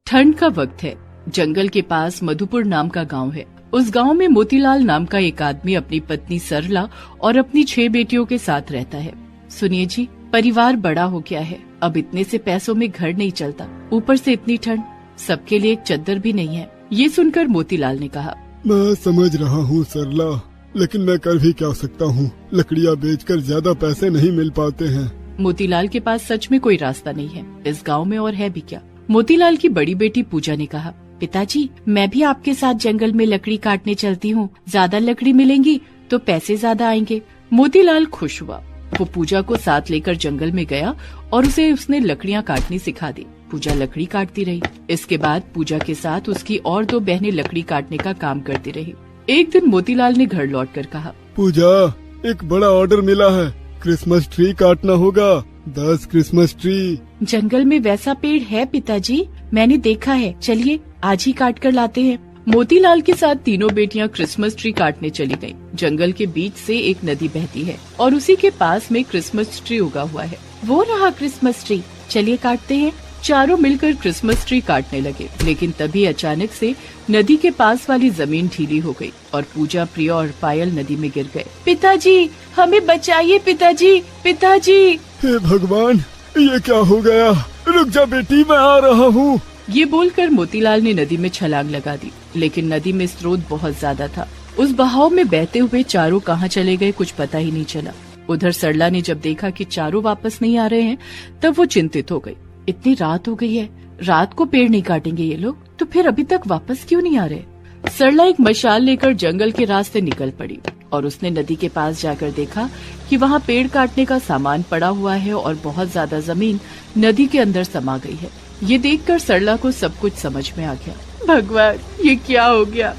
ठंड का वक्त है। जंगल के पास मधुपुर नाम का गांव है। उस गांव में मोतीलाल नाम का एक आदमी अपनी पत्नी सरला और अपनी 6 बेटियों के साथ रहता है। सुनिए जी, परिवार बड़ा हो गया है। अब इतने से पैसों में घर नहीं चलता, ऊपर से इतनी ठंड, सबके लिए एक चद्दर भी नहीं है। ये सुनकर मोतीलाल ने कहा, मैं समझ रहा हूँ सरला, लेकिन मैं कर भी क्या सकता हूँ। लकड़ियाँ बेचकर ज्यादा पैसे नहीं मिल पाते हैं। मोतीलाल के पास सच में कोई रास्ता नहीं है इस गांव में, और है भी क्या। मोतीलाल की बड़ी बेटी पूजा ने कहा, पिताजी मैं भी आपके साथ जंगल में लकड़ी काटने चलती हूँ, ज्यादा लकड़ी मिलेंगी तो पैसे ज्यादा आएंगे। मोतीलाल खुश हुआ। वो पूजा को साथ लेकर जंगल में गया और उसने लकड़ियाँ काटनी सिखा दी। पूजा लकड़ी काटती रही। इसके बाद पूजा के साथ उसकी और 2 बहनें लकड़ी काटने का काम करती रही। एक दिन मोतीलाल ने घर लौटकर कहा, पूजा एक बड़ा ऑर्डर मिला है, क्रिसमस ट्री काटना होगा, 10 क्रिसमस ट्री। जंगल में वैसा पेड़ है पिताजी, मैंने देखा है, चलिए आज ही काट कर लाते हैं। मोतीलाल के साथ तीनों बेटियां क्रिसमस ट्री काटने चली गईं। जंगल के बीच से एक नदी बहती है और उसी के पास में क्रिसमस ट्री उगा हुआ है। वो रहा क्रिसमस ट्री, चलिए काटते हैं। चारों मिलकर क्रिसमस ट्री काटने लगे, लेकिन तभी अचानक से नदी के पास वाली जमीन ढीली हो गई और पूजा, प्रिया और पायल नदी में गिर गए। पिताजी हमें बचाइए, पिताजी, पिताजी। हे भगवान, ये क्या हो गया? रुक जा बेटी, मैं आ रहा हूँ। ये बोलकर मोतीलाल ने नदी में छलांग लगा दी, लेकिन नदी में स्रोत बहुत ज्यादा था। उस बहाव में बहते हुए चारों कहाँ चले गए कुछ पता ही नहीं चला। उधर सरला ने जब देखा कि चारों वापस नहीं आ रहे हैं, तब वो चिंतित हो गई। इतनी रात हो गई है, रात को पेड़ नहीं काटेंगे ये लोग, तो फिर अभी तक वापस क्यों नहीं आ रहे? सरला एक मशाल लेकर जंगल के रास्ते निकल पड़ी और उसने नदी के पास जाकर देखा कि वहाँ पेड़ काटने का सामान पड़ा हुआ है और बहुत ज्यादा जमीन नदी के अंदर समा गई है। ये देखकर सरला को सब कुछ समझ में आ गया। भगवान, ये क्या हो गया?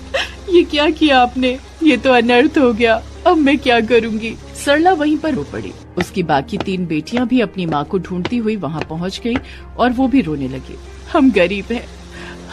ये क्या किया आपने? ये तो अनर्थ हो गया। अब मैं क्या करूँगी? सरला वहीं पर रो पड़ी। उसकी बाकी 3 बेटियां भी अपनी माँ को ढूंढती हुई वहाँ पहुँच गई और वो भी रोने लगी। हम गरीब हैं,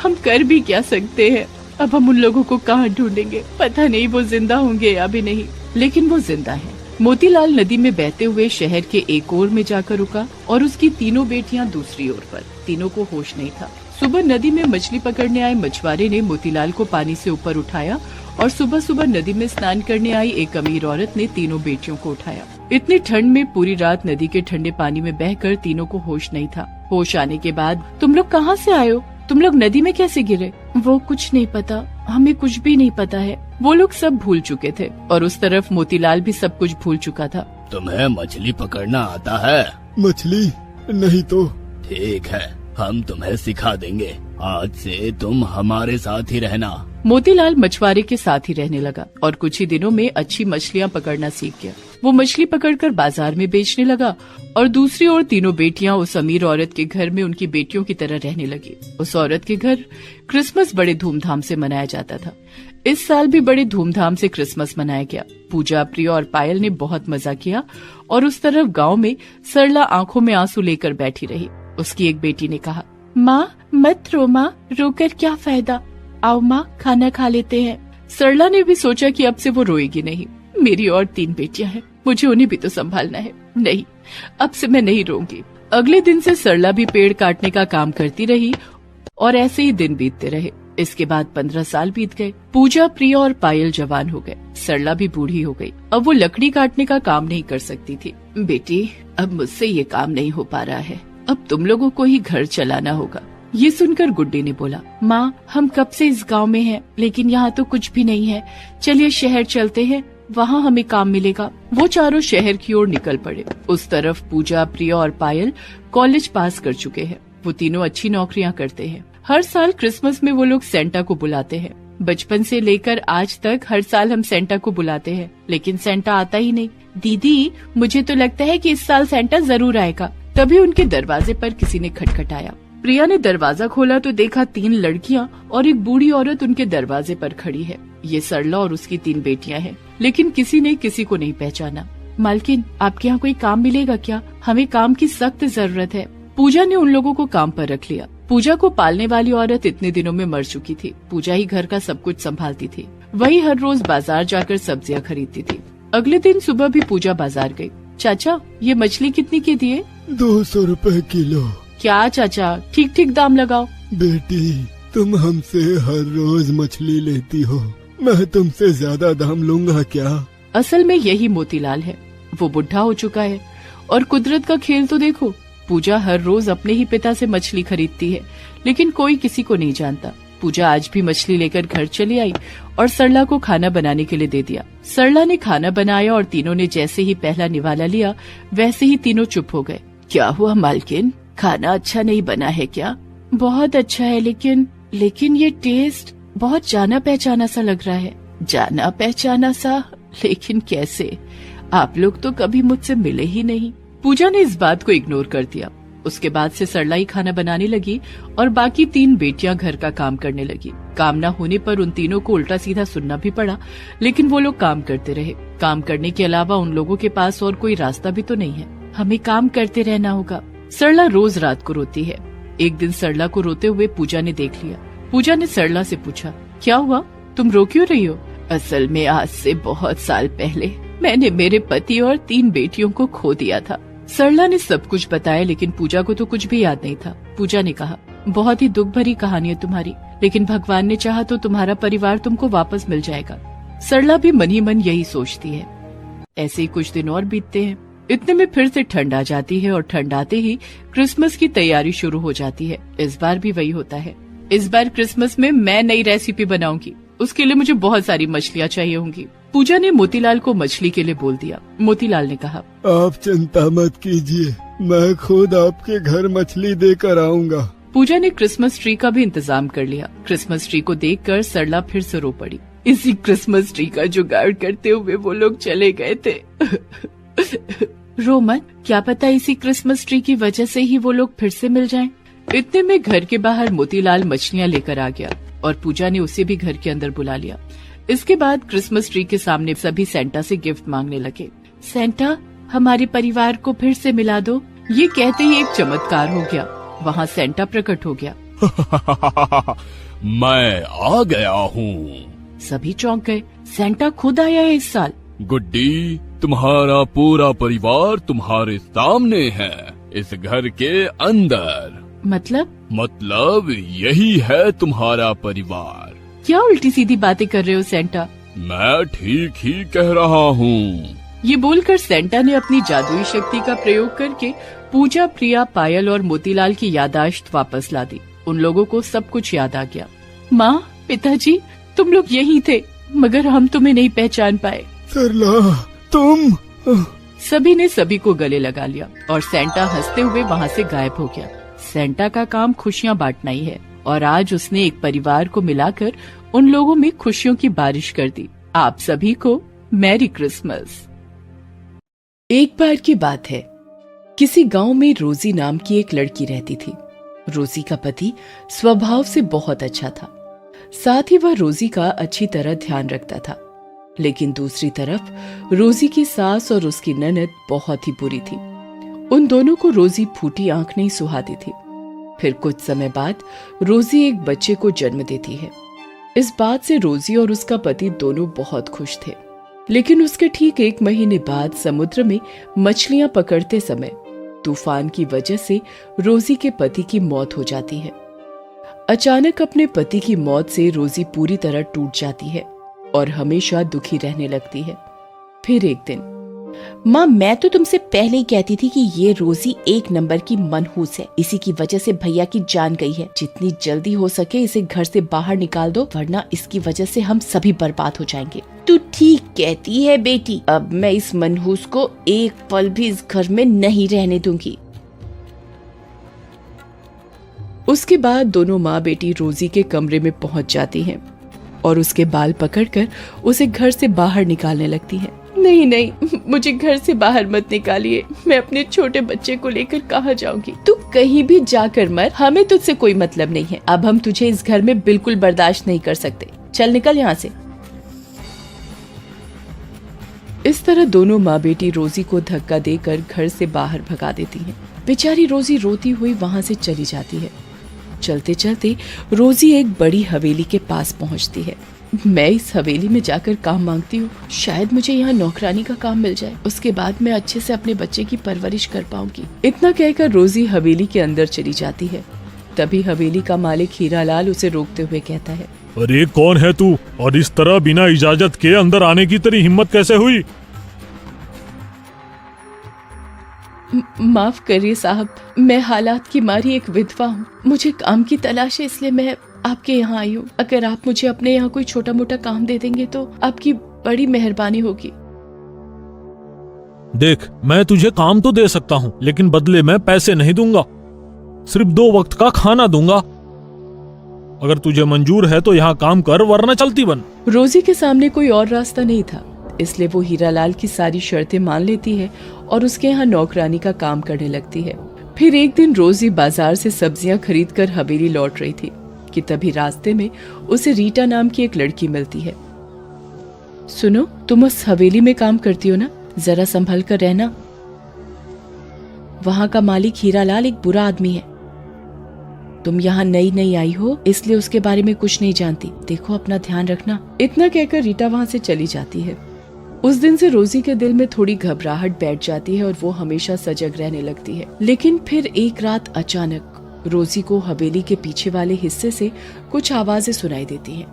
हम कर भी क्या सकते हैं? अब हम उन लोगों को कहाँ ढूंढेंगे? पता नहीं वो जिंदा होंगे या भी नहीं, लेकिन वो जिंदा है। मोतीलाल नदी में बहते हुए शहर के एक ओर में जाकर रुका और उसकी तीनों बेटियां दूसरी ओर पर। तीनों को होश नहीं था। सुबह नदी में मछली पकड़ने आए मछुआरे ने मोतीलाल को पानी से ऊपर उठाया और सुबह सुबह नदी में स्नान करने आई एक अमीर औरत ने तीनों बेटियों को उठाया। इतनी ठंड में पूरी रात नदी के ठंडे पानी में बहकर तीनों को होश नहीं था। होश आने के बाद, तुम लोग कहाँ से आए हो? तुम लोग नदी में कैसे गिरे? वो कुछ नहीं पता, हमें कुछ भी नहीं पता है। वो लोग सब भूल चुके थे और उस तरफ मोतीलाल भी सब कुछ भूल चुका था। तुम्हें मछली पकड़ना आता है? मछली नहीं तो। ठीक है, हम तुम्हें सिखा देंगे। आज से तुम हमारे साथ ही रहना। मोतीलाल मछुआरे के साथ ही रहने लगा और कुछ ही दिनों में अच्छी मछलियाँ पकड़ना सीख गया। वो मछली पकड़कर बाजार में बेचने लगा और दूसरी ओर तीनों बेटियां उस अमीर औरत के घर में उनकी बेटियों की तरह रहने लगी। उस औरत के घर क्रिसमस बड़े धूमधाम से मनाया जाता था। इस साल भी बड़े धूमधाम से क्रिसमस मनाया गया। पूजा, प्रिया और पायल ने बहुत मजा किया और उस तरफ गाँव में सरला आंखों में आंसू लेकर बैठी रही। उसकी एक बेटी ने कहा, माँ मत रो माँ, रोकर क्या फायदा, आओ माँ खाना खा लेते हैं। सरला ने भी सोचा कि अब से वो रोएगी नहीं। मेरी और 3 बेटियां हैं, मुझे उन्हें भी तो संभालना है। नहीं, अब से मैं नहीं रोऊंगी। अगले दिन से सरला भी पेड़ काटने का काम करती रही और ऐसे ही दिन बीतते रहे। इसके बाद 15 साल बीत गए। पूजा, प्रिया और पायल जवान हो गए। सरला भी बूढ़ी हो गई। अब वो लकड़ी काटने का काम नहीं कर सकती थी। बेटी, अब मुझसे ये काम नहीं हो पा रहा है, अब तुम लोगों को ही घर चलाना होगा। ये सुनकर गुड्डी ने बोला, माँ हम कब से इस गांव में हैं, लेकिन यहाँ तो कुछ भी नहीं है। चलिए शहर चलते हैं, वहाँ हमें काम मिलेगा। वो चारों शहर की ओर निकल पड़े। उस तरफ पूजा, प्रिया और पायल कॉलेज पास कर चुके हैं। वो तीनों अच्छी नौकरियाँ करते हैं। हर साल क्रिसमस में वो लोग सेंटा को बुलाते हैं। बचपन से लेकर आज तक हर साल हम सेंटा को बुलाते हैं, लेकिन सेंटा आता ही नहीं। दीदी, मुझे तो लगता है कि इस साल सेंटा जरूर आएगा। तभी उनके दरवाजे पर किसी ने खटखटाया। प्रिया ने दरवाजा खोला तो देखा 3 लड़कियां और एक बूढ़ी औरत उनके दरवाजे पर खड़ी है। ये सरला और उसकी 3 बेटियां हैं, लेकिन किसी ने किसी को नहीं पहचाना। मालकिन, आपके यहाँ कोई काम मिलेगा क्या? हमें काम की सख्त जरूरत है। पूजा ने उन लोगों को काम पर रख लिया। पूजा को पालने वाली औरत इतने दिनों में मर चुकी थी। पूजा ही घर का सब कुछ संभालती थी। वही हर रोज बाजार जाकर सब्जियां खरीदती थी। अगले दिन सुबह भी पूजा बाजार गई। चाचा, ये मछली कितनी की दिए? 200 रुपए किलो। क्या चाचा, ठीक ठीक दाम लगाओ। बेटी, तुम हमसे हर रोज मछली लेती हो, मैं तुमसे ज्यादा दाम लूंगा क्या? असल में यही मोतीलाल है। वो बुढ़ा हो चुका है और कुदरत का खेल तो देखो। पूजा हर रोज अपने ही पिता से मछली खरीदती है, लेकिन कोई किसी को नहीं जानता। पूजा आज भी मछली लेकर घर चली आई और सरला को खाना बनाने के लिए दे दिया। सरला ने खाना बनाया और तीनों ने जैसे ही पहला निवाला लिया वैसे ही तीनों चुप हो गए। क्या हुआ मालकिन, खाना अच्छा नहीं बना है क्या? बहुत अच्छा है, लेकिन ये टेस्ट बहुत जाना पहचाना सा लग रहा है। जाना पहचाना सा? लेकिन कैसे? आप लोग तो कभी मुझसे मिले ही नहीं। पूजा ने इस बात को इग्नोर कर दिया। उसके बाद से सरला ही खाना बनाने लगी और बाकी 3 बेटियां घर का काम करने लगी। काम न होने पर उन तीनों को उल्टा सीधा सुनना भी पड़ा, लेकिन वो लोग काम करते रहे। काम करने के अलावा उन लोगों के पास और कोई रास्ता भी तो नहीं है। हमें काम करते रहना होगा। सरला रोज रात को रोती है। एक दिन सरला को रोते हुए पूजा ने देख लिया। पूजा ने सरला से पूछा, क्या हुआ, तुम रो क्यों रही हो? असल में आज से बहुत साल पहले मैंने मेरे पति और 3 बेटियों को खो दिया था। सरला ने सब कुछ बताया, लेकिन पूजा को तो कुछ भी याद नहीं था। पूजा ने कहा, बहुत ही दुख भरी कहानी है तुम्हारी, लेकिन भगवान ने चाहा तो तुम्हारा परिवार तुमको वापस मिल जाएगा। सरला भी मन ही मन यही सोचती है। ऐसे ही कुछ दिन और बीतते हैं। इतने में फिर से ठंड आ जाती है और ठंड आते ही क्रिसमस की तैयारी शुरू हो जाती है। इस बार भी वही होता है। इस बार क्रिसमस में मैं नई रेसिपी बनाऊंगी। उसके लिए मुझे बहुत सारी मछलियाँ चाहिए होंगी। पूजा ने मोतीलाल को मछली के लिए बोल दिया। मोतीलाल ने कहा, आप चिंता मत कीजिए, मैं खुद आपके घर मछली देकर आऊंगा। पूजा ने क्रिसमस ट्री का भी इंतजाम कर लिया। क्रिसमस ट्री को देखकर सरला फिर से रो पड़ी। इसी क्रिसमस ट्री का जुगाड़ करते हुए वो लोग चले गए थे। रो मत, क्या पता इसी क्रिसमस ट्री की वजह से ही वो लोग फिर से मिल जाएं। इतने में घर के बाहर मोतीलाल मछलियाँ लेकर आ गया और पूजा ने उसे भी घर के अंदर बुला लिया। इसके बाद क्रिसमस ट्री के सामने सभी सेंटा से गिफ्ट मांगने लगे। सेंटा, हमारे परिवार को फिर से मिला दो। ये कहते ही एक चमत्कार हो गया। वहाँ सेंटा प्रकट हो गया। मैं आ गया हूँ। सभी चौंक गए। सेंटा खुद आया है इस साल। गुड्डी, तुम्हारा पूरा परिवार तुम्हारे सामने है, इस घर के अंदर। मतलब यही है तुम्हारा परिवार। क्या उल्टी सीधी बातें कर रहे हो सेंटा? मैं ठीक ही कह रहा हूँ। ये बोलकर सेंटा ने अपनी जादुई शक्ति का प्रयोग करके पूजा, प्रिया, पायल और मोतीलाल की याददाश्त वापस ला दी। उन लोगों को सब कुछ याद आ गया। माँ, पिताजी, तुम लोग यही थे, मगर हम तुम्हें नहीं पहचान पाए। सरला, तुम? सभी ने सभी को गले लगा लिया और सेंटा हंसते हुए वहाँ से गायब हो गया। सेंटा का काम खुशियाँ बांटना ही है और आज उसने एक परिवार को मिलाकर उन लोगों में खुशियों की बारिश कर दी। आप सभी को मैरी क्रिसमस। एक बार की बात है, किसी गांव में रोजी नाम की एक लड़की रहती थी। रोजी का पति स्वभाव से बहुत अच्छा था, साथ ही वह रोजी का अच्छी तरह ध्यान रखता था। लेकिन दूसरी तरफ रोजी की सास और उसकी ननद बहुत ही बुरी थी। उन दोनों को रोजी फूटी आंख नहीं सुहाती थी। फिर कुछ समय बाद रोजी एक बच्चे को जन्म देती है। इस बात से रोजी और उसका पति दोनों बहुत खुश थे। लेकिन उसके ठीक 1 महीने बाद समुद्र में मछलियां पकड़ते समय तूफान की वजह से रोजी के पति की मौत हो जाती है। अचानक अपने पति की मौत से रोजी पूरी तरह टूट जाती है और हमेशा दुखी रहने लगती है। फिर एक दिन, माँ, मैं तो तुमसे पहले ही कहती थी कि ये रोजी 1 नंबर की मनहूस है। इसी की वजह से भैया की जान गई है। जितनी जल्दी हो सके इसे घर से बाहर निकाल दो, वरना इसकी वजह से हम सभी बर्बाद हो जाएंगे। तू ठीक कहती है बेटी, अब मैं इस मनहूस को एक पल भी इस घर में नहीं रहने दूंगी। उसके बाद दोनों माँ बेटी रोजी के कमरे में पहुंच जाती हैं और उसके बाल पकड़कर उसे घर से बाहर निकालने लगती हैं। नहीं नहीं, मुझे घर से बाहर मत निकालिए। मैं अपने छोटे बच्चे को लेकर कहाँ जाऊंगी? तू कहीं भी जाकर मर, हमें तुझसे कोई मतलब नहीं है। अब हम तुझे इस घर में बिल्कुल बर्दाश्त नहीं कर सकते। चल निकल यहाँ से। इस तरह दोनों माँ बेटी रोजी को धक्का देकर घर से बाहर भगा देती हैं। बेचारी रोजी रोती हुई वहाँ से चली जाती है। चलते चलते रोजी एक बड़ी हवेली के पास पहुँचती है। मैं इस हवेली में जाकर काम मांगती हूँ, शायद मुझे यहाँ नौकरानी का काम मिल जाए। उसके बाद मैं अच्छे से अपने बच्चे की परवरिश कर पाऊंगी। इतना कहकर रोजी हवेली के अंदर चली जाती है। तभी हवेली का मालिक हीरालाल उसे रोकते हुए कहता है, अरे कौन है तू, और इस तरह बिना इजाजत के अंदर आने की तेरी हिम्मत कैसे हुई? माफ करिए साहब, मैं हालात की मारी एक विधवा हूँ। मुझे काम की तलाश है, इसलिए मैं आपके यहाँ आई हूँ। अगर आप मुझे अपने यहाँ कोई छोटा मोटा काम दे देंगे तो आपकी बड़ी मेहरबानी होगी। देख, मैं तुझे काम तो दे सकता हूँ, लेकिन बदले में पैसे नहीं दूंगा। सिर्फ 2 वक्त का खाना दूंगा। अगर तुझे मंजूर है तो यहाँ काम कर, वरना चलती बन। रोजी के सामने कोई और रास्ता नहीं था, इसलिए वो हीरालाल की सारी शर्तें मान लेती है और उसके यहाँ नौकरानी का काम करने लगती है। फिर एक दिन रोजी बाजार से सब्जियां खरीदकर हवेली लौट रही थी कि तभी रास्ते में उसे रीटा नाम की एक लड़की मिलती है। सुनो, तुम उस हवेली में काम करती हो ना, जरा संभल कर रहना। वहां का मालिक हीरालाल एक बुरा आदमी है। तुम यहाँ नई आई हो, इसलिए उसके बारे में कुछ नहीं जानती। देखो, अपना ध्यान रखना। इतना कहकर रीटा वहां से चली जाती है। उस दिन से रोजी के दिल में थोड़ी घबराहट बैठ जाती है और वो हमेशा सजग रहने लगती है। लेकिन फिर एक रात अचानक रोजी को हवेली के पीछे वाले हिस्से से कुछ आवाजें सुनाई देती हैं।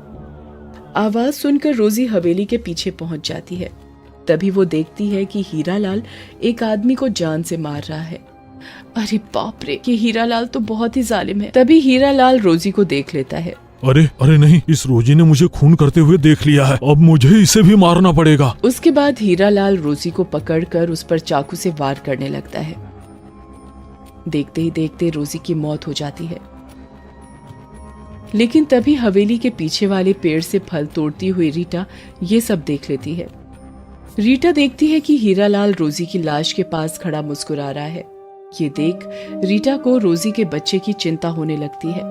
आवाज सुनकर रोजी हवेली के पीछे पहुंच जाती है। तभी वो देखती है कि हीरालाल एक आदमी को जान से मार रहा है। अरे बाप रे, ये हीरालाल तो बहुत ही जालिम है। तभी हीरालाल रोजी को देख लेता है। अरे नहीं, इस रोजी ने मुझे खून करते हुए देख लिया है, अब मुझे इसे भी मारना पड़ेगा। उसके बाद हीरालाल रोजी को पकड़कर उस पर चाकू से वार करने लगता है। देखते ही देखते रोजी की मौत हो जाती है। लेकिन तभी हवेली के पीछे वाले पेड़ से फल तोड़ती हुई रीटा ये सब देख लेती है। रीटा देखती है कि हीरालाल रोजी की लाश के पास खड़ा मुस्कुरा रहा है। ये देख रीटा को रोजी के बच्चे की चिंता होने लगती है।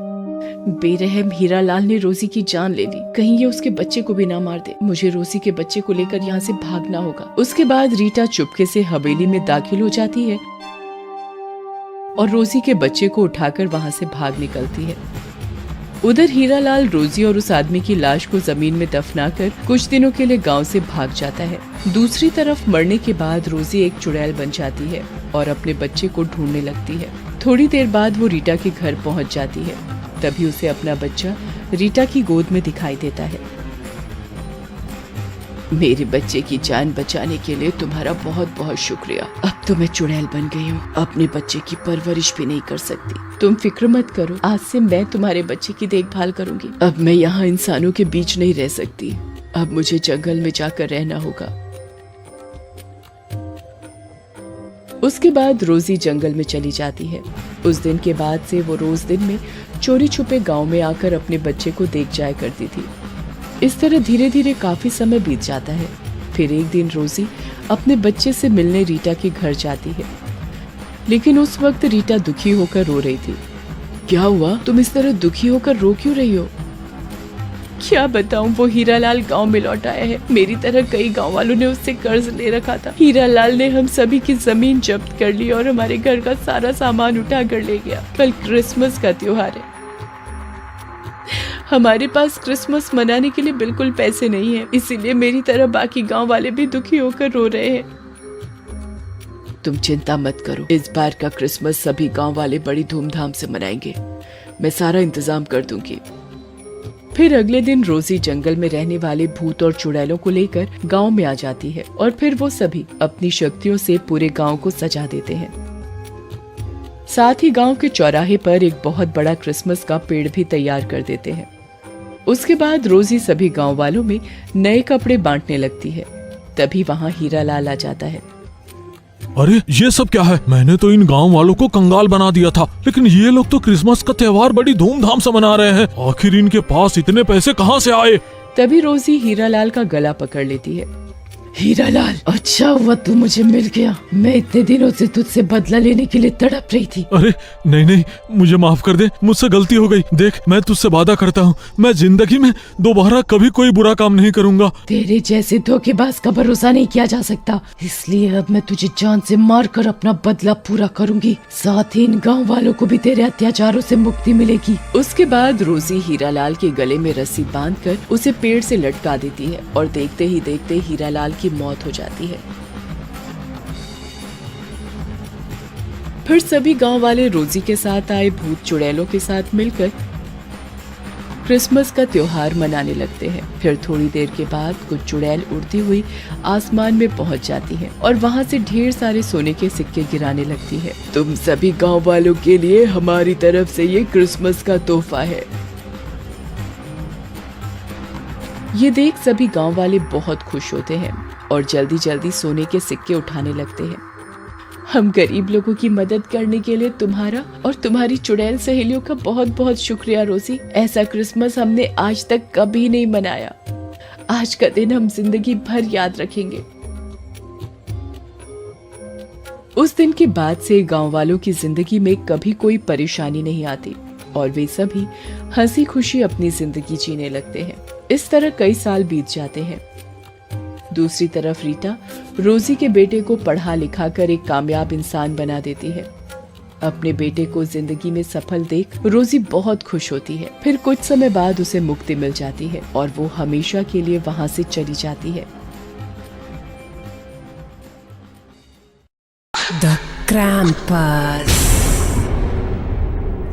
बेरहम हीरालाल ने रोजी की जान ले ली, कहीं ये उसके बच्चे को भी ना मार दे। मुझे रोजी के बच्चे को लेकर यहाँ से भागना होगा। उसके बाद रीटा चुपके से हवेली में दाखिल हो जाती है और रोजी के बच्चे को उठाकर वहाँ से भाग निकलती है। उधर हीरालाल रोजी और उस आदमी की लाश को जमीन में दफनाकर कुछ दिनों के लिए गांव से भाग जाता है। दूसरी तरफ मरने के बाद रोजी एक चुड़ैल बन जाती है और अपने बच्चे को ढूंढने लगती है। थोड़ी देर बाद वो रीटा के घर पहुंच जाती है। तभी उसे अपना बच्चा रीटा की गोद में दिखाई देता है। मेरे बच्चे की जान बचाने के लिए तुम्हारा बहुत बहुत शुक्रिया। अब तो मैं चुड़ैल बन गई हूँ, अपने बच्चे की परवरिश भी नहीं कर सकती। तुम फिक्र मत करो, आज से मैं तुम्हारे बच्चे की देखभाल करूंगी। अब मैं यहाँ इंसानों के बीच नहीं रह सकती, अब मुझे जंगल में जाकर रहना होगा। उसके बाद रोजी जंगल में चली जाती है। उस दिन के बाद से वो रोज दिन में चोरी छुपे गांव में आकर अपने बच्चे को देख जाया करती थी। इस तरह धीरे धीरे काफी समय बीत जाता है। फिर एक दिन रोजी अपने बच्चे से मिलने रीटा के घर जाती है, लेकिन उस वक्त रीटा दुखी होकर रो रही थी। क्या हुआ, तुम इस तरह दुखी होकर रो क्यों रही हो? क्या बताऊं, वो हीरालाल गांव में लौट आया है। मेरी तरह कई गांव वालों ने उससे कर्ज ले रखा था। हीरालाल ने हम सभी की जमीन जब्त कर ली और हमारे घर का सारा सामान उठा कर ले गया। कल क्रिसमस का त्योहार है, हमारे पास क्रिसमस मनाने के लिए बिल्कुल पैसे नहीं है, इसीलिए मेरी तरह बाकी गांव वाले भी दुखी होकर रो रहे हैं। तुम चिंता मत करो, इस बार का क्रिसमस सभी गांव वाले बड़ी धूमधाम से मनाएंगे। मैं सारा इंतजाम कर दूंगी। फिर अगले दिन रोजी जंगल में रहने वाले भूत और चुड़ैलों को लेकर गांव में आ जाती है और फिर वो सभी अपनी शक्तियों से पूरे गांव को सजा देते हैं। साथ ही गांव के चौराहे पर एक बहुत बड़ा क्रिसमस का पेड़ भी तैयार कर देते हैं। उसके बाद रोजी सभी गांव वालों में नए कपड़े बांटने लगती है। तभी वहाँ हीरालाल आ जाता है। अरे ये सब क्या है? मैंने तो इन गांव वालों को कंगाल बना दिया था, लेकिन ये लोग तो क्रिसमस का त्योहार बड़ी धूमधाम से मना रहे हैं। आखिर इनके पास इतने पैसे कहाँ से आए? तभी रोजी हीरालाल का गला पकड़ लेती है। हीरालाल, अच्छा हुआ तू मुझे मिल गया। मैं इतने दिनों से तुझसे बदला लेने के लिए तड़प रही थी। अरे नहीं, मुझे माफ कर दे, मुझसे गलती हो गई। देख, मैं तुझसे वादा करता हूँ, मैं जिंदगी में दोबारा कभी कोई बुरा काम नहीं करूँगा। तेरे जैसे धोखेबाज का भरोसा नहीं किया जा सकता, इसलिए अब मैं तुझे जान से मार कर अपना बदला पूरा करूंगी। साथ ही इन गाँव वालों को भी तेरे अत्याचारों से मुक्ति मिलेगी। उसके बाद रोजी हीरालाल के गले में रस्सी बांधकर उसे पेड़ से लटका देती है और देखते ही देखते हीरालाल की मौत हो जाती है। फिर सभी गांव वाले रोजी के साथ आए भूत चुड़ैलों के साथ मिलकर क्रिसमस का त्योहार मनाने लगते हैं। फिर थोड़ी देर के बाद कुछ चुड़ैल उड़ती हुई आसमान में पहुंच जाती है और वहां से ढेर सारे सोने के सिक्के गिराने लगती है। तुम सभी गांव वालों के लिए हमारी तरफ से ये क्रिसमस का तोहफा है। ये देख सभी गांव वाले बहुत खुश होते हैं और जल्दी जल्दी सोने के सिक्के उठाने लगते हैं। हम गरीब लोगों की मदद करने के लिए तुम्हारा और तुम्हारी चुड़ैल सहेलियों का बहुत बहुत शुक्रिया रोजी। ऐसा क्रिसमस हमने आज तक कभी नहीं मनाया। आज का दिन हम जिंदगी भर याद रखेंगे। उस दिन के बाद से गांव वालों की जिंदगी में कभी कोई परेशानी नहीं आती और वे सभी हंसी खुशी अपनी जिंदगी जीने लगते हैं। इस तरह कई साल बीत जाते हैं। दूसरी तरफ रीटा रोजी के बेटे को पढ़ा लिखा कर एक कामयाब इंसान बना देती है। अपने बेटे को जिंदगी में सफल देख रोजी बहुत खुश होती है। फिर कुछ समय बाद उसे मुक्ति मिल जाती है और वो हमेशा के लिए वहां से चली जाती है। द क्रैम्पस।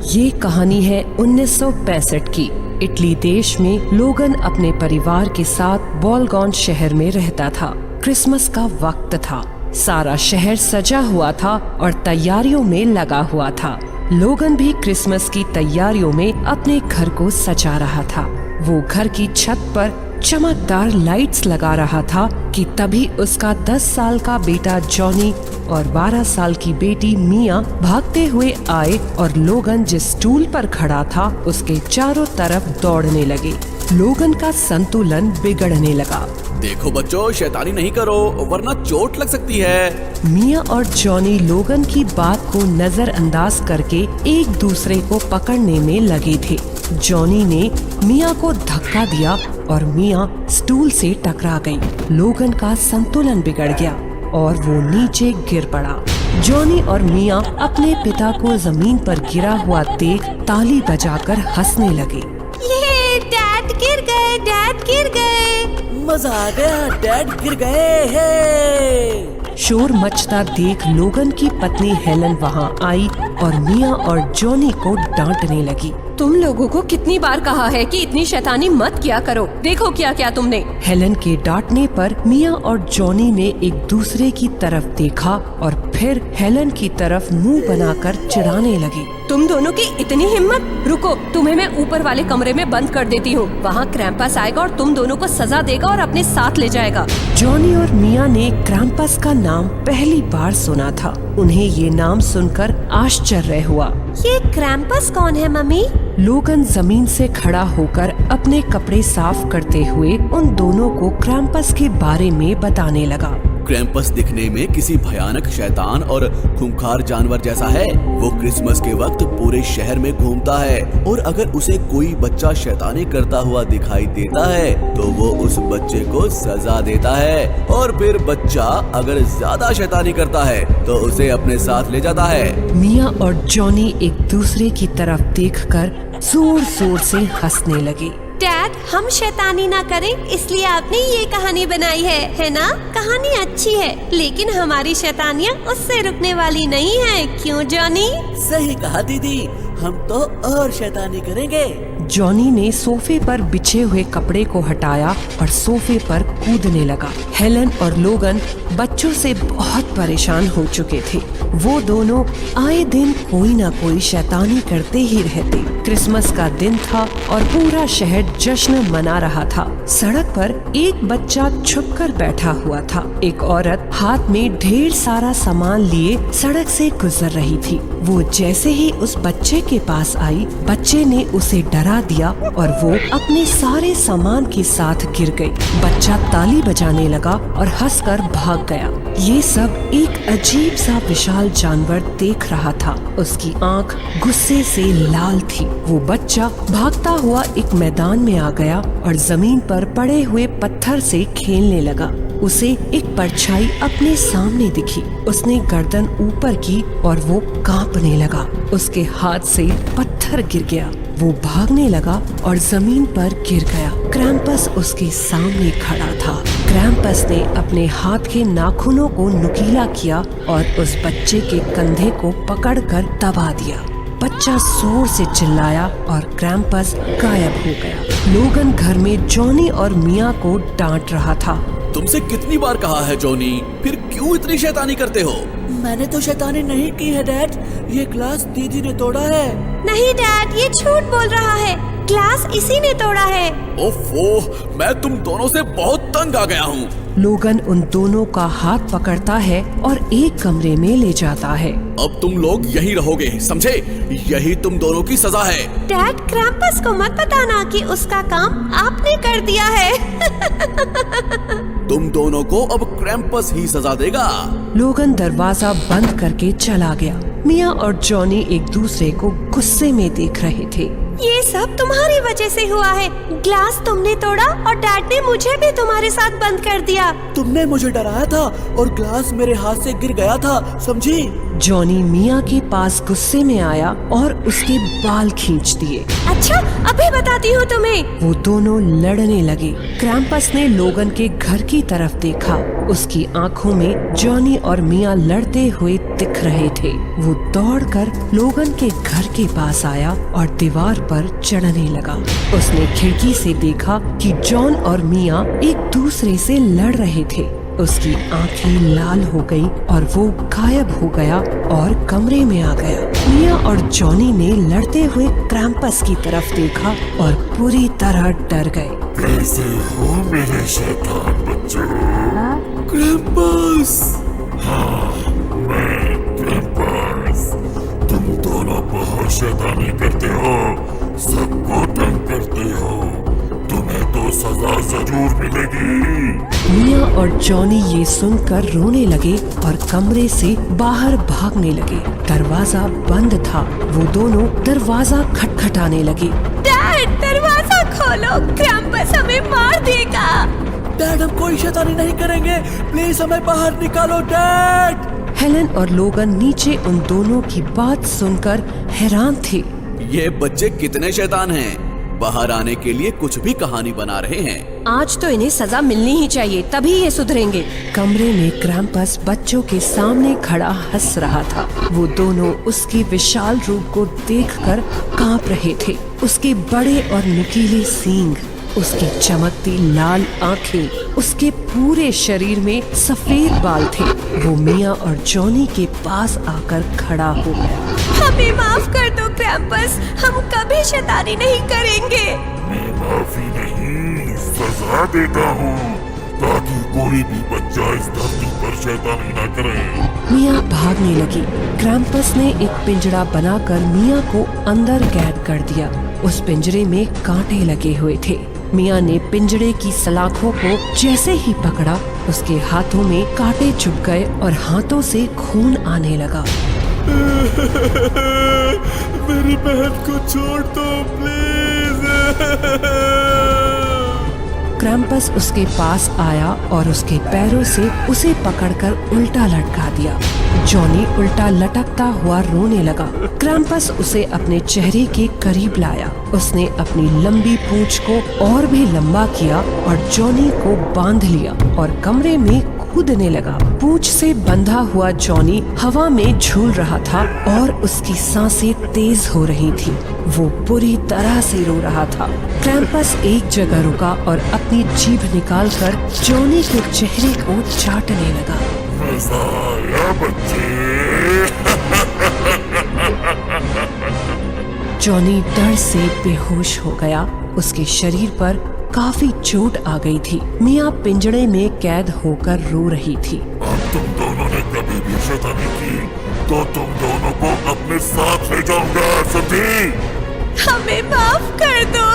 ये कहानी है 1965 की। इटली देश में लोगन अपने परिवार के साथ बोलगॉन शहर में रहता था। क्रिसमस का वक्त था। सारा शहर सजा हुआ था और तैयारियों में लगा हुआ था। लोगन भी क्रिसमस की तैयारियों में अपने घर को सजा रहा था। वो घर की छत पर चमकदार लाइट्स लगा रहा था कि तभी उसका 10 साल का बेटा जॉनी और 12 साल की बेटी मिया भागते हुए आए और लोगन जिस स्टूल पर खड़ा था उसके चारों तरफ दौड़ने लगे। लोगन का संतुलन बिगड़ने लगा। देखो बच्चों, शैतानी नहीं करो वरना चोट लग सकती है। मिया और जॉनी लोगन की बात को नजरअंदाज करके एक दूसरे को पकड़ने में लगे थे। जॉनी ने मिया को धक्का दिया और मिया स्टूल से टकरा गई। लोगन का संतुलन बिगड़ गया और वो नीचे गिर पड़ा। जॉनी और मिया अपने पिता को जमीन पर गिरा हुआ देख ताली बजाकर हंसने लगे। ये डैड गिर गए, डैड गिर गए। मजा आ गया, डैड गिर गए हैं। शोर मचता देख लोगन की पत्नी हेलन वहाँ आई और मिया और जॉनी को डांटने लगी। तुम लोगों को कितनी बार कहा है कि इतनी शैतानी मत किया करो। देखो क्या क्या तुमने। हेलन के डांटने पर मिया और जॉनी ने एक दूसरे की तरफ देखा और फिर हेलन की तरफ मुंह बनाकर चिढ़ाने लगे। तुम दोनों की इतनी हिम्मत। रुको, तुम्हें मैं ऊपर वाले कमरे में बंद कर देती हूँ। वहाँ क्रैम्पस आएगा और तुम दोनों को सजा देगा और अपने साथ ले जाएगा। जॉनी और मिया ने क्रैम्पस का नाम पहली बार सुना था। उन्हें ये नाम सुनकर आश्चर्य हुआ। ये क्रैम्पस कौन है मम्मी? लोगन जमीन से खड़ा होकर अपने कपड़े साफ करते हुए उन दोनों को क्रैम्पस के बारे में बताने लगा। क्रैम्पस दिखने में किसी भयानक शैतान और खूंखार जानवर जैसा है। वो क्रिसमस के वक्त पूरे शहर में घूमता है और अगर उसे कोई बच्चा शैतानी करता हुआ दिखाई देता है तो वो उस बच्चे को सजा देता है और फिर बच्चा अगर ज्यादा शैतानी करता है तो उसे अपने साथ ले जाता है। मिया और जॉनी एक दूसरे की तरफ देखकर जोर जोर से हंसने लगे। डैड, हम शैतानी ना करें इसलिए आपने ये कहानी बनाई है ना? कहानी अच्छी है लेकिन हमारी शैतानियाँ उससे रुकने वाली नहीं है, क्यों जॉनी? सही कहा दीदी, हम तो और शैतानी करेंगे। जॉनी ने सोफे पर बिछे हुए कपड़े को हटाया और सोफे पर कूदने लगा। हेलन और लोगन बच्चों से बहुत परेशान हो चुके थे। वो दोनों आए दिन कोई ना कोई शैतानी करते ही रहते। क्रिसमस का दिन था और पूरा शहर जश्न मना रहा था। सड़क पर एक बच्चा छुपकर बैठा हुआ था। एक औरत हाथ में ढेर सारा सामान लिए सड़क से गुजर रही थी। वो जैसे ही उस बच्चे के पास आई, बच्चे ने उसे डरा दिया और वो अपने सारे सामान के साथ गिर गई। बच्चा ताली बजाने लगा और हंसकर भाग गया। ये सब एक अजीब सा विशाल जानवर देख रहा था। उसकी आंख गुस्से से लाल थी। वो बच्चा भागता हुआ एक मैदान में आ गया और जमीन पर पड़े हुए पत्थर से खेलने लगा। उसे एक परछाई अपने सामने दिखी। उसने गर्दन ऊपर की और वो कांपने लगा। उसके हाथ से पत्थर गिर गया। वो भागने लगा और जमीन पर गिर गया। क्रैम्पस उसके सामने खड़ा था। क्रैम्पस ने अपने हाथ के नाखूनों को नुकीला किया और उस बच्चे के कंधे को पकड़कर दबा दिया। बच्चा जोर से चिल्लाया और क्रैम्पस गायब हो गया। लोगन घर में जॉनी और मिया को डांट रहा था। तुमसे कितनी बार कहा है जॉनी, फिर क्यों इतनी शैतानी करते हो? मैंने तो शैतानी नहीं की है डैड, ये ग्लास दीदी ने तोड़ा है। नहीं डैड, ये झूठ बोल रहा है, ग्लास इसी ने तोड़ा है। ओफो, मैं तुम दोनों से बहुत तंग आ गया हूँ। लोगन उन दोनों का हाथ पकड़ता है और एक कमरे में ले जाता है। अब तुम लोग यहीं रहोगे, समझे? यही तुम दोनों की सजा है। डैड, क्रैम्पस को मत बताना कि उसका काम आपने कर दिया है। तुम दोनों को अब क्रैम्पस ही सजा देगा। लोगन दरवाजा बंद करके चला गया। मिया और जॉनी एक दूसरे को गुस्से में देख रहे थे। ये सब तुम्हारी वजह से हुआ है। ग्लास तुमने तोड़ा और डैड ने मुझे भी तुम्हारे साथ बंद कर दिया। तुमने मुझे डराया था और ग्लास मेरे हाथ से गिर गया था, समझी? जॉनी मिया के पास गुस्से में आया और उसके बाल खींच दिए। अच्छा, अभी बताती हूँ तुम्हें। वो दोनों लड़ने लगे। क्रैम्पस ने लोगन के घर की तरफ देखा। उसकी आंखों में जॉनी और मिया लड़ते हुए दिख रहे थे। वो दौड़कर लोगन के घर के पास आया और दीवार पर चढ़ने लगा। उसने खिड़की से देखा कि जॉन और मिया एक दूसरे से लड़ रहे थे। उसकी आंखें लाल हो गईं और वो गायब हो गया और कमरे में आ गया। मिया और जॉनी ने लड़ते हुए क्रैम्पस की तरफ देखा और पूरी तरह डर गए। कैसे हो मेरे शैतान बच्चों? क्रैम्पस! हाँ, मैं क्रैम्पस। तुम दोनों बहुत शैतानी करते हो, सबको तंग करते हो। तुम्हें तो सजा जरूर मिलेगी। मिया और जॉनी ये सुनकर रोने लगे और कमरे से बाहर भागने लगे। दरवाजा बंद था। वो दोनों दरवाजा खटखटाने लगे। डैड, दरवाजा खोलो, क्रैम्पस हमें मार देगा। डैड, हम कोई शैतानी नहीं करेंगे, प्लीज हमें बाहर निकालो डैड। हेलन और लोगन नीचे उन दोनों की बात सुनकर हैरान थे। ये बच्चे कितने शैतान हैं, बाहर आने के लिए कुछ भी कहानी बना रहे हैं। आज तो इन्हें सजा मिलनी ही चाहिए, तभी ये सुधरेंगे। कमरे में क्रैम्पस बच्चों के सामने खड़ा हंस रहा था। वो दोनों उसके विशाल रूप को देखकर कांप रहे थे। उसके बड़े और नुकीले सींग, उसकी चमकती लाल आंखें, उसके पूरे शरीर में सफेद बाल थे। वो मिया और जॉनी के पास आकर खड़ा हो गया। हमें माफ कर दो क्रैम्पस, हम कभी शैतानी नहीं करेंगे। मैं माफी नहीं, सजा देता हूँ, ताकि कोई भी बच्चा इस धरती पर शैतानी न करे। मिया भागने लगी। क्रैम्पस ने एक पिंजरा बनाकर मिया को अंदर कैद कर दिया। उस पिंजरे में कांटे लगे हुए थे। मिया ने पिंजरे की सलाखों को जैसे ही पकड़ा, उसके हाथों में कांटे चुभ गए और हाथों से खून आने लगा। मेरी बहन को छोड़ दो प्लीज। क्रैम्पस उसके पास आया और उसके पैरों से उसे पकड़कर उल्टा लटका दिया। जॉनी उल्टा लटकता हुआ रोने लगा। क्रैम्पस उसे अपने चेहरे के करीब लाया। उसने अपनी लंबी पूंछ को और भी लंबा किया और जॉनी को बांध लिया और कमरे में कूदने लगा। पूंछ से बंधा हुआ जॉनी हवा में झूल रहा था और उसकी सांसें तेज हो रही थी। वो बुरी तरह से रो रहा था। क्रैम्पस एक जगह रुका और अपनी जीभ निकालकर जॉनी के चेहरे को चाटने लगा। मजा आया बच्चे। जॉनी डर से बेहोश हो गया। उसके शरीर पर काफी चोट आ गई थी। मिया पिंजड़े में कैद होकर रो रही थी। अब तुम दोनों ने कभी भी शैतानी की तो तुम दोनों को अपने साथ ले जाऊंगा, समझी? हमें माफ कर दो।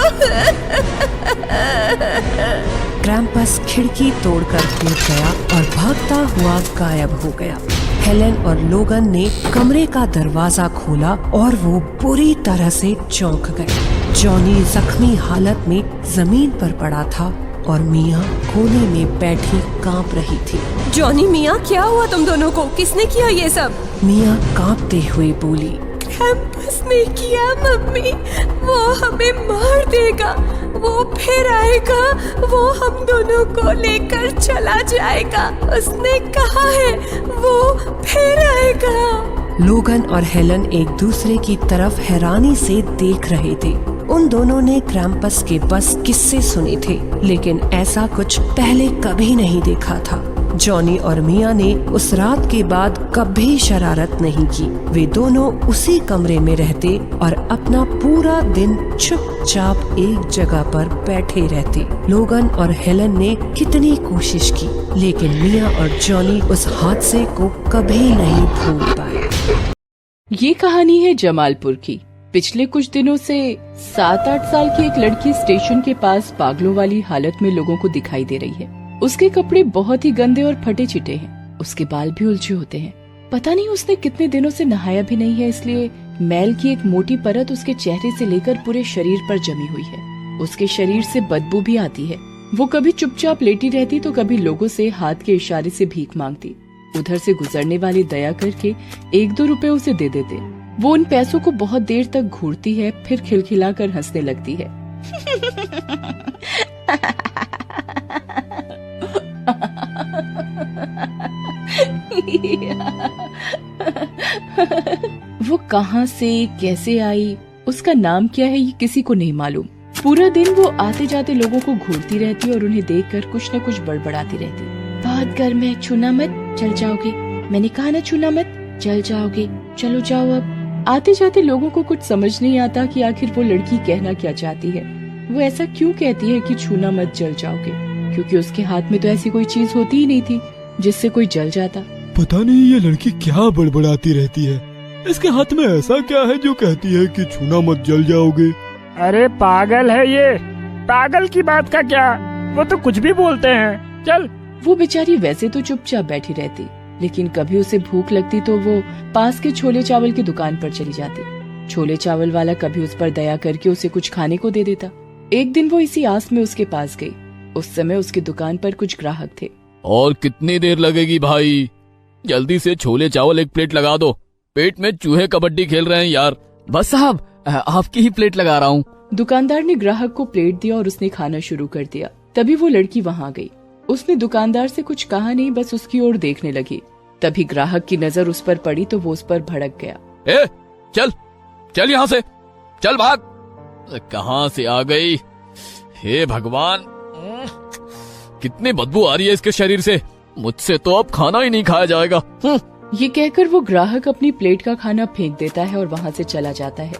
क्रैम्पस खिड़की तोड़कर कूद गया और भागता हुआ गायब हो गया। हेलन और लोगन ने कमरे का दरवाजा खोला और वो बुरी तरह से चौंक गए। जॉनी जख्मी हालत में जमीन पर पड़ा था और मिया कोने में बैठी कांप रही थी। जॉनी, मिया, क्या हुआ तुम दोनों को? किसने किया ये सब? मिया कांपते हुए बोली। क्रैम्पस ने किया मम्मी। वो हमें मार देगा, वो फिर आएगा, वो हम दोनों को लेकर चला जाएगा। उसने कहा है वो फिर आएगा। लोगन और हेलन एक दूसरे की तरफ हैरानी से देख रहे थे। उन दोनों ने क्रैम्पस के बस किस्से सुने थे, लेकिन ऐसा कुछ पहले कभी नहीं देखा था। जॉनी और मिया ने उस रात के बाद कभी शरारत नहीं की। वे दोनों उसी कमरे में रहते और अपना पूरा दिन चुपचाप एक जगह पर बैठे रहते। लोगन और हेलन ने कितनी कोशिश की, लेकिन मिया और जॉनी उस हादसे को कभी नहीं भूल पाए। ये कहानी है जमालपुर की। पिछले कुछ दिनों से 7-8 साल की एक लड़की स्टेशन के पास पागलों वाली हालत में लोगों को दिखाई दे रही है। उसके कपड़े बहुत ही गंदे और फटे चिटे हैं। उसके बाल भी उलझे होते हैं। पता नहीं उसने कितने दिनों से नहाया भी नहीं है, इसलिए मैल की एक मोटी परत उसके चेहरे से लेकर पूरे शरीर पर जमी हुई है। उसके शरीर से बदबू भी आती है। वो कभी चुपचाप लेटी रहती तो कभी लोगों से हाथ के इशारे से भीख मांगती। उधर से गुजरने वाले दया करके 1-2 रुपए उसे दे देते। वो उन पैसों को बहुत देर तक घूरती है, फिर खिलखिलाकर हंसने लगती है। वो कहाँ से कैसे आई, उसका नाम क्या है, ये किसी को नहीं मालूम। पूरा दिन वो आते जाते लोगों को घूरती रहती और उन्हें देखकर कुछ न कुछ बड़बड़ाती रहती। बहुत गर्म है, छूना मत, चल जाओगे। मैंने कहा ना छूना मत, चल जाओगे, चलो जाओ अब। आते जाते लोगों को कुछ समझ नहीं आता कि आखिर वो लड़की कहना क्या चाहती है। वो ऐसा क्यों कहती है कि छूना मत, जल जाओगे, क्योंकि उसके हाथ में तो ऐसी कोई चीज होती ही नहीं थी जिससे कोई जल जाता। पता नहीं ये लड़की क्या बड़बड़ाती रहती है। इसके हाथ में ऐसा क्या है जो कहती है कि छूना मत, जल जाओगे। अरे पागल है ये, पागल की बात का क्या, वो तो कुछ भी बोलते हैं। चल। वो बेचारी वैसे तो चुपचाप बैठी रहती, लेकिन कभी उसे भूख लगती तो वो पास के छोले चावल की दुकान पर चली जाती। छोले चावल वाला कभी उस पर दया करके उसे कुछ खाने को दे देता। एक दिन वो इसी आस में उसके पास गई। उस समय उसकी दुकान पर कुछ ग्राहक थे। और कितनी देर लगेगी भाई, जल्दी से छोले चावल 1 प्लेट लगा दो, पेट में चूहे कबड्डी खेल रहे हैं यार। बस साहब, आपकी ही प्लेट लगा रहा हूँ। दुकानदार ने ग्राहक को प्लेट दिया और उसने खाना शुरू कर दिया। तभी वो लड़की वहाँ गई। उसने दुकानदार से कुछ कहा नहीं, बस उसकी ओर देखने लगी। तभी ग्राहक की नजर उस पर पड़ी तो वो उस पर भड़क गया। ए, चल चल यहाँ से, चल भाग। कहाँ से आ गई, हे भगवान, कितनी बदबू आ रही है इसके शरीर से। मुझसे तो अब खाना ही नहीं खाया जाएगा। ये कहकर वो ग्राहक अपनी प्लेट का खाना फेंक देता है और वहाँ से चला जाता है।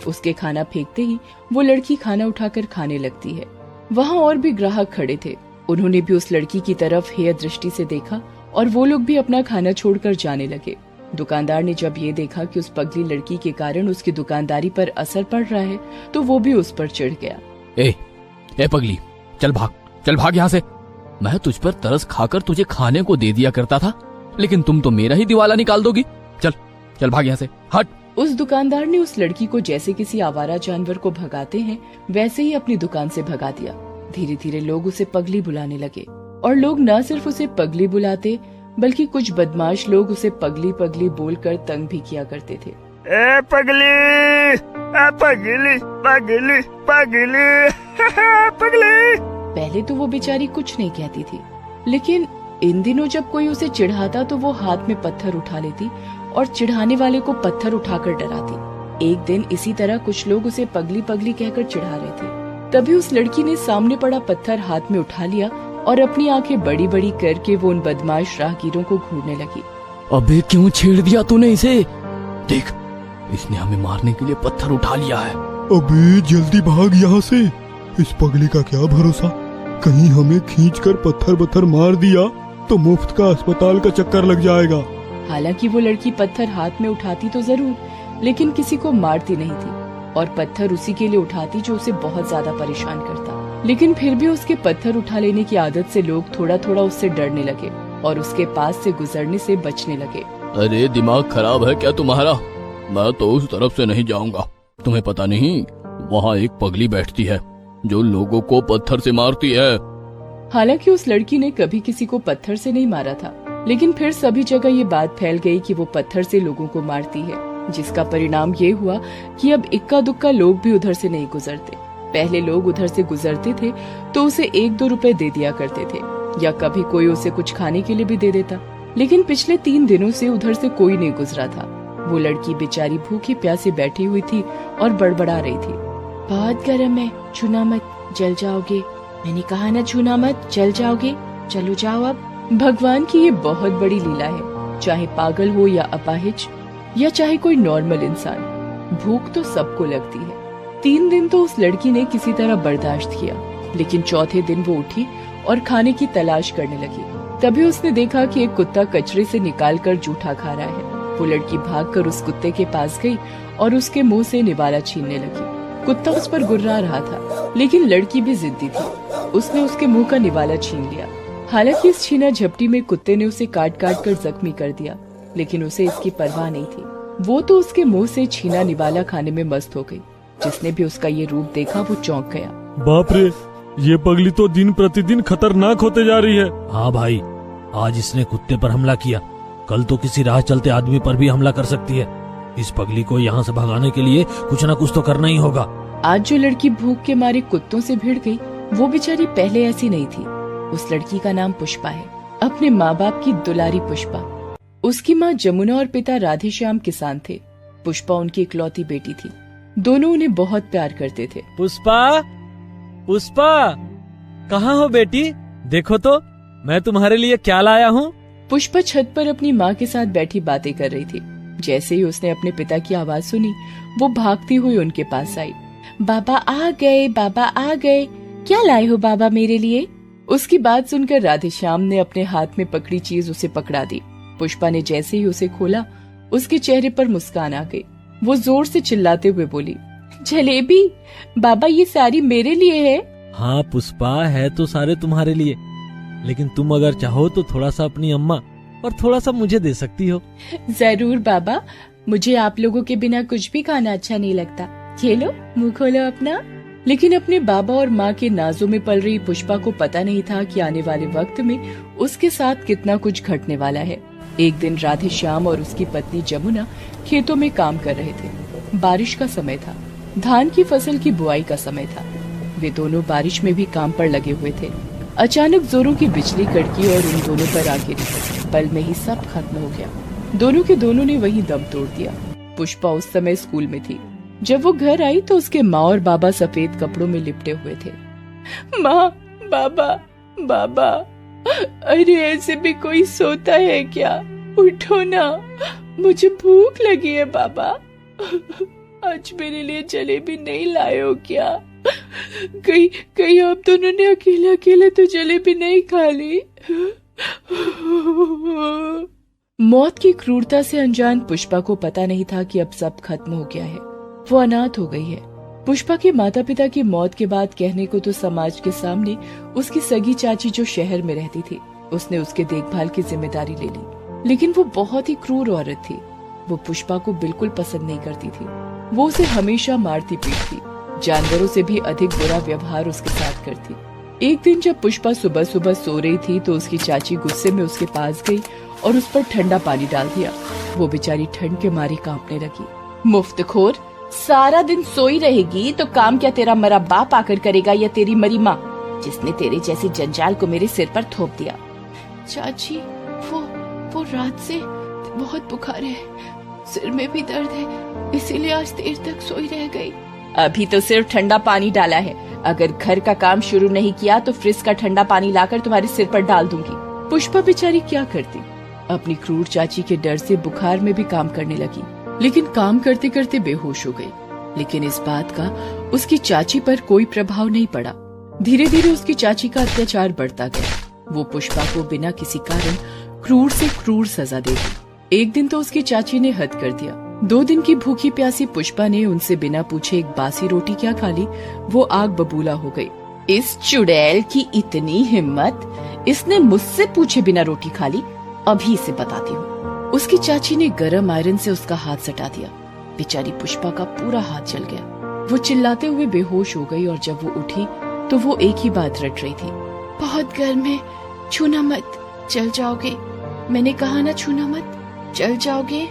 उसके खाना फेंकते ही वो लड़की खाना उठाकर खाने लगती है। वहाँ और भी ग्राहक खड़े थे। उन्होंने भी उस लड़की की तरफ हेय दृष्टि से देखा और वो लोग भी अपना खाना छोड़कर जाने लगे। दुकानदार ने जब ये देखा कि उस पगली लड़की के कारण उसकी दुकानदारी पर असर पड़ रहा है तो वो भी उस पर चिढ़ गया। ए पगली, चल भाग यहाँ से। मैं तुझ पर तरस खाकर तुझे खाने को दे दिया करता था, लेकिन तुम तो मेरा ही दिवाला निकाल दोगी। चल भाग यहाँ से, हट। उस दुकानदार ने उस लड़की को जैसे किसी आवारा जानवर को भगाते हैं वैसे ही अपनी दुकान से भगा दिया। धीरे धीरे लोग उसे पगली बुलाने लगे और लोग न सिर्फ उसे पगली बुलाते बल्कि कुछ बदमाश लोग उसे पगली पगली बोलकर तंग भी किया करते थे। ए पगली, पगली पगली पगली पगली। पहले तो वो बेचारी कुछ नहीं कहती थी, लेकिन इन दिनों जब कोई उसे चिढ़ाता तो वो हाथ में पत्थर उठा लेती और चिढ़ाने वाले को पत्थर उठाकर डराती। एक दिन इसी तरह कुछ लोग उसे पगली पगली कहकर चिढ़ा रहे थे। तभी उस लड़की ने सामने पड़ा पत्थर हाथ में उठा लिया और अपनी आंखें बड़ी बड़ी करके वो उन बदमाश राहगीरों को घूरने लगी। अबे क्यों छेड़ दिया तूने इसे? देख, इसने हमें मारने के लिए पत्थर उठा लिया है। अबे जल्दी भाग यहाँ से। इस पगली का क्या भरोसा, कहीं हमें खींचकर पत्थर मार दिया तो मुफ्त का अस्पताल का चक्कर लग जाएगा। हालांकि वो लड़की पत्थर हाथ में उठाती तो जरूर, लेकिन किसी को मारती नहीं थी और पत्थर उसी के लिए उठाती जो उसे बहुत ज्यादा परेशान करता। लेकिन फिर भी उसके पत्थर उठा लेने की आदत से लोग थोड़ा थोड़ा उससे डरने लगे और उसके पास से गुजरने से बचने लगे। अरे दिमाग खराब है क्या तुम्हारा? मैं तो उस तरफ से नहीं जाऊंगा। तुम्हें पता नहीं, वहाँ एक पगली बैठती है जो लोगों को पत्थर से मारती है। हालांकि उस लड़की ने कभी किसी को पत्थर से नहीं मारा था, लेकिन फिर सभी जगह ये बात फैल गई कि वो पत्थर से लोगों को मारती है। जिसका परिणाम ये हुआ कि अब इक्का दुक्का लोग भी उधर से नहीं गुजरते। पहले लोग उधर से गुजरते थे तो उसे 1-2 रुपए दे दिया करते थे, या कभी कोई उसे कुछ खाने के लिए भी दे देता। लेकिन पिछले 3 दिनों से उधर से कोई नहीं गुजरा था। वो लड़की बेचारी भूखी प्यासी बैठी हुई थी और बड़बड़ा रही थी। बहुत गर्म है, छूना मत, जल जाओगे। मैंने कहा ना छूना मत, जल जाओगे। चलो जाओ अब। भगवान की ये बहुत बड़ी लीला है। चाहे पागल हो या अपाहिज या चाहे कोई नॉर्मल इंसान, भूख तो सबको लगती है। 3 दिन तो उस लड़की ने किसी तरह बर्दाश्त किया, लेकिन चौथे दिन वो उठी और खाने की तलाश करने लगी। तभी उसने देखा कि एक कुत्ता कचरे से निकालकर जूठा खा रहा है। वो लड़की भागकर उस कुत्ते के पास गई और उसके मुंह से निवाला छीनने लगी। कुत्ता उस पर गुर्रा रहा था, लेकिन लड़की भी जिद्दी थी। उसने उसके मुंह का निवाला छीन लिया। हालांकि इस छीना झपटी में कुत्ते ने उसे काट काट कर जख्मी कर दिया, लेकिन उसे इसकी परवाह नहीं थी। वो तो उसके मुंह से छीना निवाला खाने में मस्त हो गई। जिसने भी उसका ये रूप देखा वो चौंक गया। बाप रे, ये पगली तो दिन प्रतिदिन खतरनाक होते जा रही है। हाँ भाई, आज इसने कुत्ते पर हमला किया, कल तो किसी राह चलते आदमी पर भी हमला कर सकती है। इस पगली को यहाँ से भगाने के लिए कुछ न कुछ तो करना ही होगा। आज जो लड़की भूख के मारे कुत्तों से भिड़ गई, वो बेचारी पहले ऐसी नहीं थी। उस लड़की का नाम पुष्पा है, अपने माँ बाप की दुलारी पुष्पा। उसकी माँ जमुना और पिता राधेश्याम किसान थे। पुष्पा उनकी इकलौती बेटी थी। दोनों उन्हें बहुत प्यार करते थे। पुष्पा, पुष्पा, कहाँ हो बेटी? देखो तो मैं तुम्हारे लिए क्या लाया हूँ। पुष्पा छत पर अपनी माँ के साथ बैठी बातें कर रही थी। जैसे ही उसने अपने पिता की आवाज सुनी, वो भागती हुई उनके पास आई। बाबा आ गए, बाबा आ गए। क्या लाए हो बाबा मेरे लिए? उसकी बात सुनकर राधेश्याम ने अपने हाथ में पकड़ी चीज उसे पकड़ा दी। पुष्पा ने जैसे ही उसे खोला, उसके चेहरे पर मुस्कान आ गई। वो जोर से चिल्लाते हुए बोली, जलेबी बाबा, ये सारी मेरे लिए है। हाँ पुष्पा, है तो सारे तुम्हारे लिए, लेकिन तुम अगर चाहो तो थोड़ा सा अपनी अम्मा और थोड़ा सा मुझे दे सकती हो। जरूर बाबा, मुझे आप लोगों के बिना कुछ भी खाना अच्छा नहीं लगता। खेलो, मुंह खोलो अपना। लेकिन अपने बाबा और माँ के नाजों में पल रही पुष्पा को पता नहीं था कि आने वाले वक्त में उसके साथ कितना कुछ घटने वाला है। एक दिन राधेश्याम और उसकी पत्नी जमुना खेतों में काम कर रहे थे। बारिश का समय था, धान की फसल की बुआई का समय था। वे दोनों बारिश में भी काम पर लगे हुए थे। अचानक जोरों की बिजली कड़की और उन दोनों पर आ गिरी। पल में ही सब खत्म हो गया। दोनों के दोनों ने वहीं दम तोड़ दिया। पुष्पा उस समय स्कूल में थी। जब वो घर आई तो उसके माँ और बाबा सफेद कपड़ों में लिपटे हुए थे। माँ, बाबा, बाबा, अरे ऐसे भी कोई सोता है क्या? उठो ना, मुझे भूख लगी है बाबा। आज मेरे लिए जलेबी नहीं लाए हो क्या? कहीं आप दोनों ने अकेले अकेले तो जलेबी नहीं खा ली? मौत की क्रूरता से अनजान पुष्पा को पता नहीं था कि अब सब खत्म हो गया है। वो अनाथ हो गई है। पुष्पा के माता पिता की मौत के बाद कहने को तो समाज के सामने उसकी सगी चाची जो शहर में रहती थी, उसने उसके देखभाल की जिम्मेदारी ले ली। लेकिन वो बहुत ही क्रूर औरत थी। वो पुष्पा को बिल्कुल पसंद नहीं करती थी। वो उसे हमेशा मारती पीटती, जानवरों से भी अधिक बुरा व्यवहार उसके साथ करती। एक दिन जब पुष्पा सुबह सुबह सो रही थी तो उसकी चाची गुस्से में उसके पास गई और उस पर ठंडा पानी डाल दिया। वो बेचारी ठंड के मारे कांपने लगी। मुफ्तखोर, सारा दिन सोई रहेगी तो काम क्या तेरा मरा बाप आकर करेगा या तेरी मरी माँ, जिसने तेरे जैसे जंजाल को मेरे सिर पर थोप दिया? चाची, वो रात से बहुत बुखार है, सिर में भी दर्द है, इसीलिए आज देर तक सोई रह गई। अभी तो सिर्फ ठंडा पानी डाला है। अगर घर का काम शुरू नहीं किया तो फ्रिज का ठंडा पानी लाकर तुम्हारे सिर पर डाल दूंगी। पुष्पा बेचारी क्या करती? अपनी क्रूर चाची के डर से बुखार में भी काम करने लगी, लेकिन काम करते करते बेहोश हो गई। लेकिन इस बात का उसकी चाची पर कोई प्रभाव नहीं पड़ा। धीरे धीरे उसकी चाची का अत्याचार बढ़ता गया। वो पुष्पा को बिना किसी कारण क्रूर से क्रूर सजा दे दी। एक दिन तो उसकी चाची ने हद कर दिया। 2 दिन की भूखी प्यासी पुष्पा ने उनसे बिना पूछे एक बासी रोटी क्या खा ली, वो आग बबूला हो गई। इस चुड़ैल की इतनी हिम्मत, इसने मुझसे पूछे बिना रोटी खा ली, अभी इसे बताती हूँ। उसकी चाची ने गरम आयरन से उसका हाथ सटा दिया। बेचारी पुष्पा का पूरा हाथ जल गया। वो चिल्लाते हुए बेहोश हो गई और जब वो उठी तो वो एक ही बात रट रही थी, बहुत गर्म है, छूना मत, जल जाओगे। मैंने कहा ना छूना मत, जल जाओगे।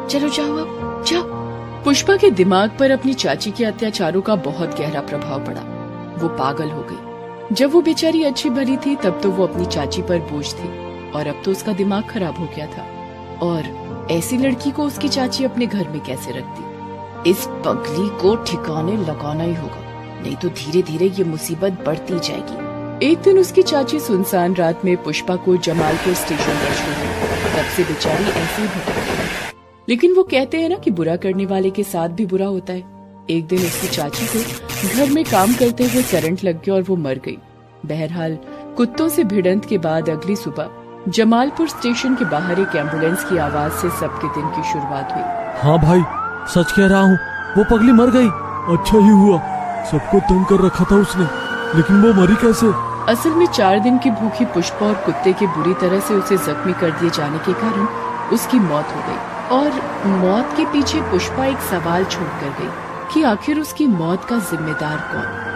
चलो जाओ अब, जाओ। पुष्पा के दिमाग पर अपनी चाची के अत्याचारों का बहुत गहरा प्रभाव पड़ा। वो पागल हो गई। जब वो बेचारी अच्छी भली थी तब तो वो अपनी चाची पर बोझ थी, और अब तो उसका दिमाग खराब हो गया था। और ऐसी लड़की को उसकी चाची अपने घर में कैसे रखती? इस पगली को ठिकाने लगाना ही होगा, नहीं तो धीरे धीरे ये मुसीबत बढ़ती जाएगी। एक दिन उसकी चाची सुनसान रात में पुष्पा को जमालपुर स्टेशन पर छोड़ी। तब से बेचारी ऐसे ही भटकती है। लेकिन वो कहते हैं ना कि बुरा करने वाले के साथ भी बुरा होता है। एक दिन उसकी चाची को घर में काम करते हुए करंट लग गया और वो मर गई। बहरहाल कुत्तों से भिड़ंत के बाद अगली सुबह जमालपुर स्टेशन के बाहर एक एम्बुलेंस की आवाज से सबके दिन की शुरुआत हुई। हाँ भाई, सच कह रहा हूँ, वो पगली मर गई। अच्छा ही हुआ, सबको तंग कर रखा था उसने, लेकिन वो मरी कैसे? असल में 4 दिन की भूखी पुष्पा और कुत्ते के बुरी तरह से उसे जख्मी कर दिए जाने के कारण उसकी मौत हो गई। और मौत के पीछे पुष्पा एक सवाल छोड़कर गई कि आखिर उसकी मौत का जिम्मेदार कौन?